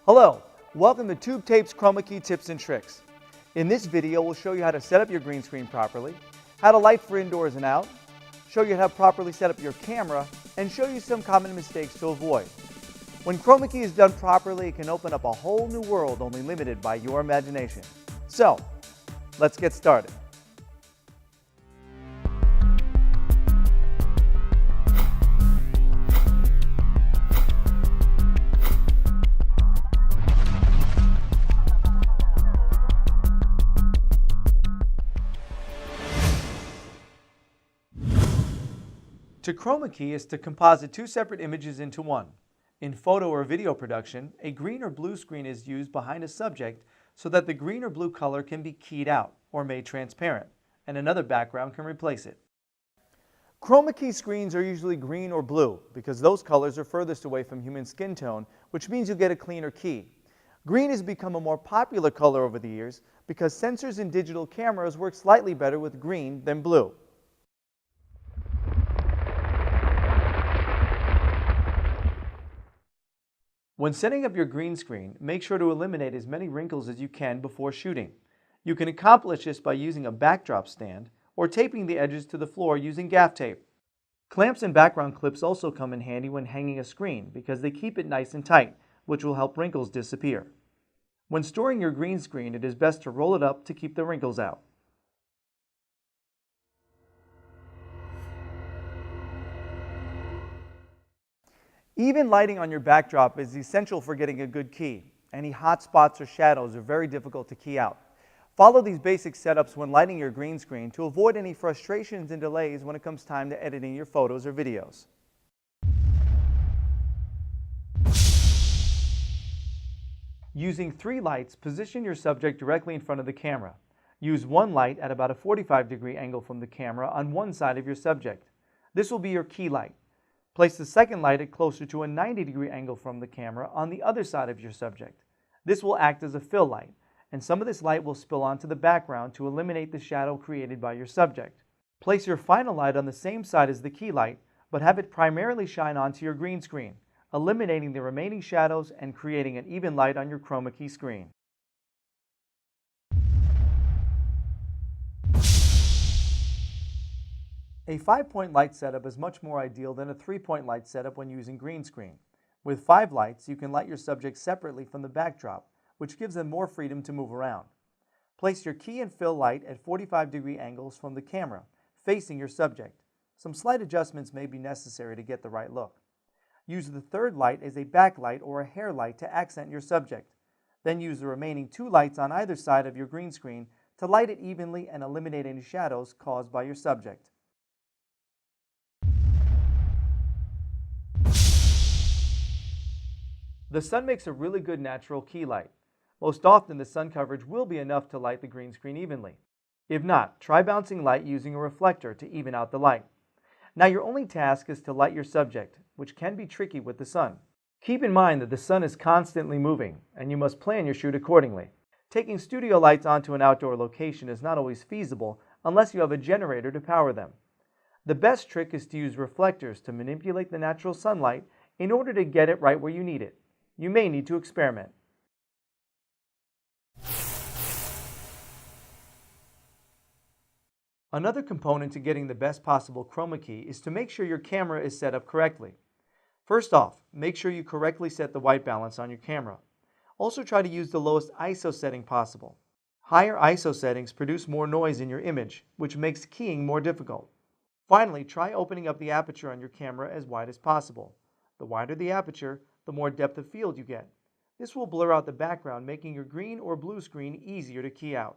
Hello, welcome to Tube Tape's Chroma Key Tips and Tricks. In this video, we'll show you how to set up your green screen properly, how to light for indoors and out, show you how to properly set up your camera, and show you some common mistakes to avoid. When Chroma Key is done properly, it can open up a whole new world only limited by your imagination. So, let's get started. To chroma key is to composite two separate images into one. In photo or video production, a green or blue screen is used behind a subject so that the green or blue color can be keyed out or made transparent, and another background can replace it. Chroma key screens are usually green or blue because those colors are furthest away from human skin tone, which means you'll get a cleaner key. Green has become a more popular color over the years because sensors in digital cameras work slightly better with green than blue. When setting up your green screen, make sure to eliminate as many wrinkles as you can before shooting. You can accomplish this by using a backdrop stand or taping the edges to the floor using gaff tape. Clamps and background clips also come in handy when hanging a screen because they keep it nice and tight, which will help wrinkles disappear. When storing your green screen, it is best to roll it up to keep the wrinkles out. Even lighting on your backdrop is essential for getting a good key. Any hot spots or shadows are very difficult to key out. Follow these basic setups when lighting your green screen to avoid any frustrations and delays when it comes time to editing your photos or videos. Using 3 lights, position your subject directly in front of the camera. Use one light at about a 45-degree angle from the camera on one side of your subject. This will be your key light. Place the second light at closer to a 90-degree angle from the camera on the other side of your subject. This will act as a fill light, and some of this light will spill onto the background to eliminate the shadow created by your subject. Place your final light on the same side as the key light, but have it primarily shine onto your green screen, eliminating the remaining shadows and creating an even light on your chroma key screen. A 5-point light setup is much more ideal than a 3-point light setup when using green screen. With 5 lights, you can light your subject separately from the backdrop, which gives them more freedom to move around. Place your key and fill light at 45-degree angles from the camera, facing your subject. Some slight adjustments may be necessary to get the right look. Use the third light as a backlight or a hair light to accent your subject. Then use the remaining 2 lights on either side of your green screen to light it evenly and eliminate any shadows caused by your subject. The sun makes a really good natural key light. Most often the sun coverage will be enough to light the green screen evenly. If not, try bouncing light using a reflector to even out the light. Now your only task is to light your subject, which can be tricky with the sun. Keep in mind that the sun is constantly moving, and you must plan your shoot accordingly. Taking studio lights onto an outdoor location is not always feasible unless you have a generator to power them. The best trick is to use reflectors to manipulate the natural sunlight in order to get it right where you need it. You may need to experiment. Another component to getting the best possible chroma key is to make sure your camera is set up correctly. First off, make sure you correctly set the white balance on your camera. Also try to use the lowest ISO setting possible. Higher ISO settings produce more noise in your image, which makes keying more difficult. Finally, try opening up the aperture on your camera as wide as possible. The wider the aperture, the more depth of field you get. This will blur out the background, making your green or blue screen easier to key out.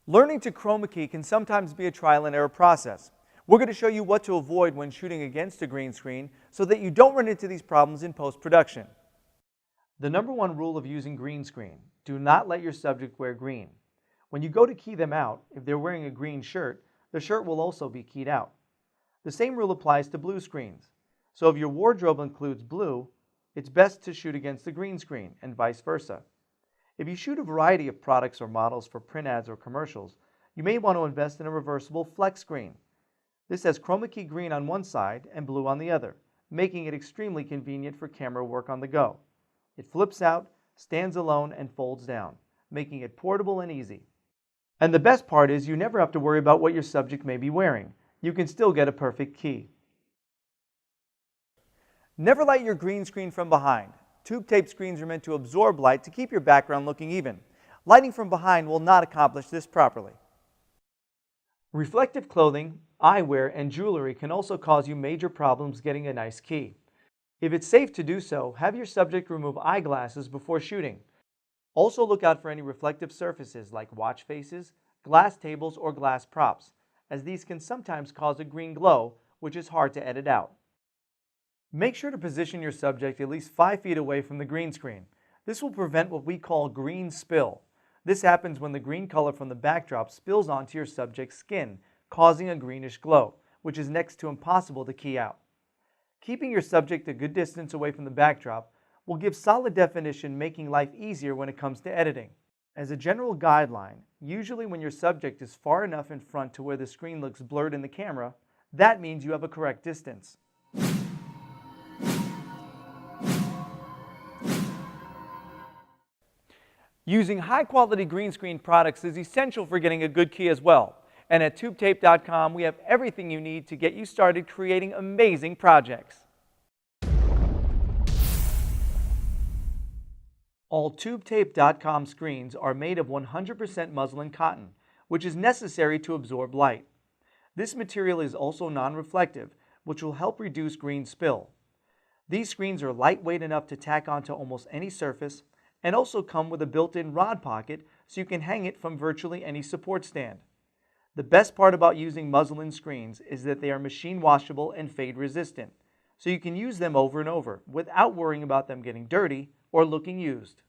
Learning to chroma key can sometimes be a trial and error process. We're going to show you what to avoid when shooting against a green screen so that you don't run into these problems in post-production. The number one rule of using green screen: do not let your subject wear green. When you go to key them out, if they're wearing a green shirt, the shirt will also be keyed out. The same rule applies to blue screens. So if your wardrobe includes blue, it's best to shoot against the green screen and vice versa. If you shoot a variety of products or models for print ads or commercials, you may want to invest in a reversible flex screen. This has chroma key green on one side and blue on the other, making it extremely convenient for camera work on the go. It flips out, stands alone, and folds down, making it portable and easy. And the best part is you never have to worry about what your subject may be wearing. You can still get a perfect key. Never light your green screen from behind. Tube tape screens are meant to absorb light to keep your background looking even. Lighting from behind will not accomplish this properly. Reflective clothing, eyewear, and jewelry can also cause you major problems getting a nice key. If it's safe to do so, have your subject remove eyeglasses before shooting. Also look out for any reflective surfaces like watch faces, glass tables, or glass props, as these can sometimes cause a green glow, which is hard to edit out. Make sure to position your subject at least 5 feet away from the green screen. This will prevent what we call green spill. This happens when the green color from the backdrop spills onto your subject's skin, causing a greenish glow, which is next to impossible to key out. Keeping your subject a good distance away from the backdrop will give solid definition, making life easier when it comes to editing. As a general guideline, usually when your subject is far enough in front to where the screen looks blurred in the camera, that means you have a correct distance. Using high-quality green screen products is essential for getting a good key as well. And at tubetape.com, we have everything you need to get you started creating amazing projects. All tubetape.com screens are made of 100% muslin cotton, which is necessary to absorb light. This material is also non-reflective, which will help reduce green spill. These screens are lightweight enough to tack onto almost any surface, and also come with a built-in rod pocket so you can hang it from virtually any support stand. The best part about using muslin screens is that they are machine washable and fade resistant, so you can use them over and over without worrying about them getting dirty or looking used.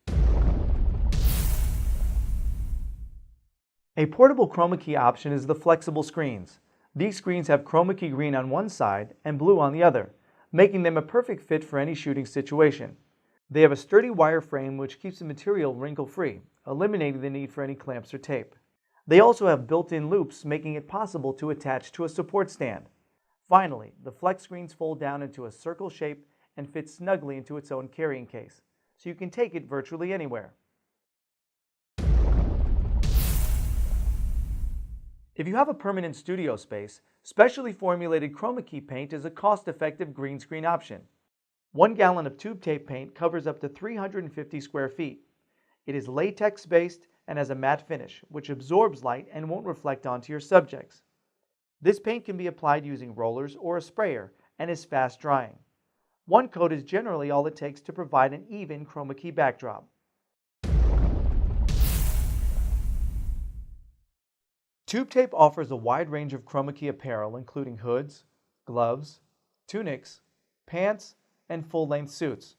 A portable chroma key option is the flexible screens. These screens have chroma key green on one side and blue on the other, making them a perfect fit for any shooting situation. They have a sturdy wire frame which keeps the material wrinkle-free, eliminating the need for any clamps or tape. They also have built-in loops, making it possible to attach to a support stand. Finally, the flex screens fold down into a circle shape and fit snugly into its own carrying case, so you can take it virtually anywhere. If you have a permanent studio space, specially formulated chroma key paint is a cost-effective green screen option. 1 gallon of tube tape paint covers up to 350 square feet. It is latex-based and has a matte finish, which absorbs light and won't reflect onto your subjects. This paint can be applied using rollers or a sprayer and is fast drying. 1 coat is generally all it takes to provide an even chroma key backdrop. Tube tape offers a wide range of chroma key apparel, including hoods, gloves, tunics, pants, and full-length suits.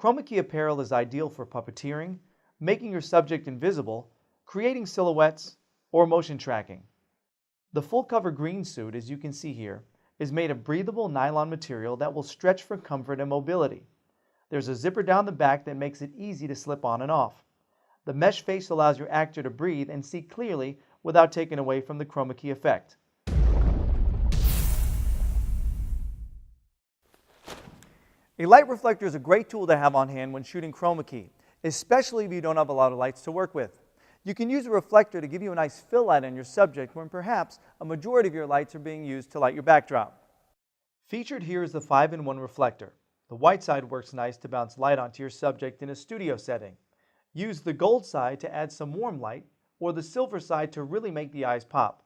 Chroma key apparel is ideal for puppeteering, making your subject invisible, creating silhouettes, or motion tracking. The full-cover green suit, as you can see here, is made of breathable nylon material that will stretch for comfort and mobility. There's a zipper down the back that makes it easy to slip on and off. The mesh face allows your actor to breathe and see clearly without taking away from the chroma key effect. A light reflector is a great tool to have on hand when shooting chroma key, especially if you don't have a lot of lights to work with. You can use a reflector to give you a nice fill light on your subject when perhaps a majority of your lights are being used to light your backdrop. Featured here is the 5-in-1 reflector. The white side works nice to bounce light onto your subject in a studio setting. Use the gold side to add some warm light, or the silver side to really make the eyes pop.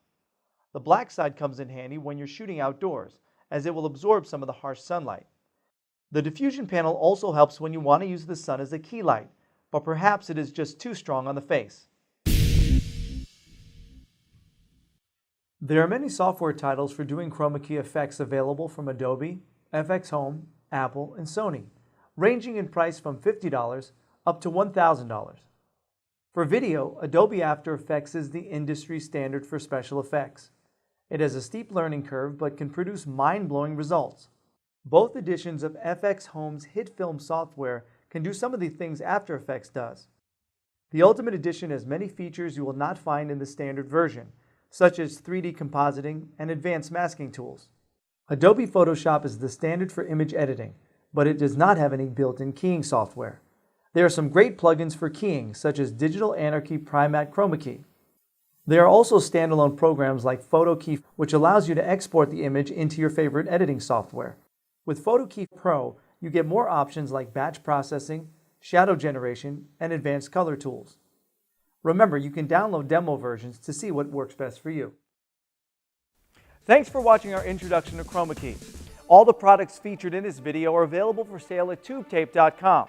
The black side comes in handy when you're shooting outdoors, as it will absorb some of the harsh sunlight. The diffusion panel also helps when you want to use the sun as a key light, but perhaps it is just too strong on the face. There are many software titles for doing chroma key effects available from Adobe, FX Home, Apple, and Sony, ranging in price from $50 up to $1,000. For video, Adobe After Effects is the industry standard for special effects. It has a steep learning curve but can produce mind-blowing results. Both editions of FX Home's hit film software can do some of the things After Effects does. The Ultimate Edition has many features you will not find in the standard version, such as 3D compositing and advanced masking tools. Adobe Photoshop is the standard for image editing, but it does not have any built-in keying software. There are some great plugins for keying, such as Digital Anarchy Primat Chroma Key. There are also standalone programs like PhotoKey, which allows you to export the image into your favorite editing software. With PhotoKey Pro, you get more options like batch processing, shadow generation, and advanced color tools. Remember, you can download demo versions to see what works best for you. Thanks for watching our introduction to Chroma Key. All the products featured in this video are available for sale at tubetape.com.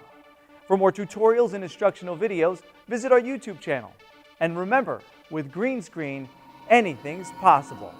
For more tutorials and instructional videos, visit our YouTube channel. And remember, with green screen, anything's possible.